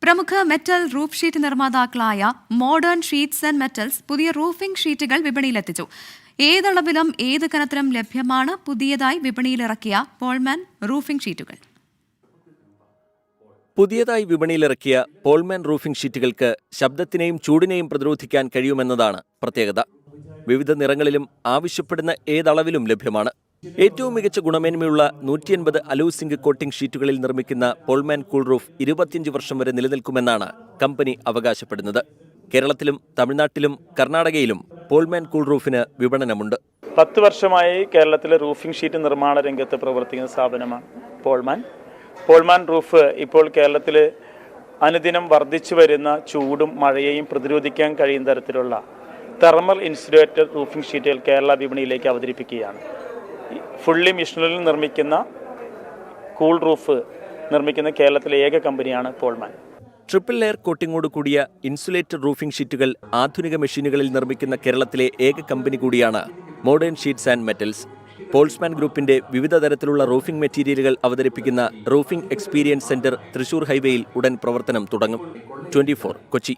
പ്രമുഖ metal roof sheet നിർമ്മാതാക്കളായ modern sheets and metals പുതിയ റൂഫിംഗ് ഷീറ്റുകൾ വിപണിയിലെത്തിച്ചു. ഏതളവിലും ഏത് കനത്തിലും ലഭ്യമാണ് പുതിയതായി വിപണിയിലിറക്കിയ പോൾമാൻ റൂഫിംഗ് ഷീറ്റുകൾ. പുതിയതായി വിപണിയിലിറക്കിയ പോൾമാൻ റൂഫിംഗ് ഷീറ്റുകൾക്ക് ശബ്ദത്തിനെയും ചൂടിനെയും പ്രതിരോധിക്കാൻ കഴിയുമെന്നതാണ് പ്രത്യേകത. വിവിധ നിറങ്ങളിലും ആവശ്യപ്പെടുന്ന ഏതളവിലും ലഭ്യമാണ്. ഏറ്റവും മികച്ച ഗുണമേന്മയുള്ള 180 അലൂസിംഗ് കോട്ടിംഗ് ഷീറ്റുകളിൽ നിർമ്മിക്കുന്ന പോൾമാൻ കൂൾ റൂഫ് 25 വർഷം വരെ നിലനിൽക്കുമെന്നാണ് കമ്പനി അവകാശപ്പെടുന്നത്. കേരളത്തിലും തമിഴ്നാട്ടിലും കർണാടകയിലും പോൾമാൻ കൂൾ റൂഫിന് വിപണനമുണ്ട്. 10 വർഷമായി കേരളത്തിലെ റൂഫിംഗ് ഷീറ്റ് നിർമ്മാണ രംഗത്ത് പ്രവർത്തിക്കുന്ന സ്ഥാപനമാണ് പോൾമാൻ. പോൾമാൻ റൂഫ് ഇപ്പോൾ കേരളത്തിൽ അനുദിനം വർദ്ധിച്ചു വരുന്ന ചൂടും മഴയെയും പ്രതിരോധിക്കാൻ കഴിയുന്ന തരത്തിലുള്ള തെർമൽ ഇൻസുലേറ്റഡ് റൂഫിംഗ് ഷീറ്റുകൾ കേരള വിപണിയിലേക്ക് അവതരിപ്പിക്കുകയാണ്. ഫുള്ളി മിഷനറിൽ നിർമ്മിക്കുന്ന കൂൾ റൂഫ് നിർമ്മിക്കുന്ന കേരളത്തിലെ ഏക കമ്പനിയാണ് പോൾമാൻ. ട്രിപ്പിൾ ലെയർ കോട്ടിങ്ങോട് കൂടിയ ഇൻസുലേറ്റഡ് റൂഫിംഗ് ഷീറ്റുകൾ ആധുനിക മെഷീനുകളിൽ നിർമ്മിക്കുന്ന കേരളത്തിലെ ഏക കമ്പനി കൂടിയാണ് മോഡേൺ ഷീറ്റ്സ് ആൻഡ് മെറ്റൽസ്. പോൾസ്മാൻ ഗ്രൂപ്പിന്റെ വിവിധ തരത്തിലുള്ള റൂഫിംഗ് മെറ്റീരിയലുകൾ അവതരിപ്പിക്കുന്ന റൂഫിംഗ് എക്സ്പീരിയൻസ് സെന്റർ തൃശൂർ ഹൈവേയിൽ ഉടൻ പ്രവർത്തനം തുടങ്ങും. 24 കൊച്ചി.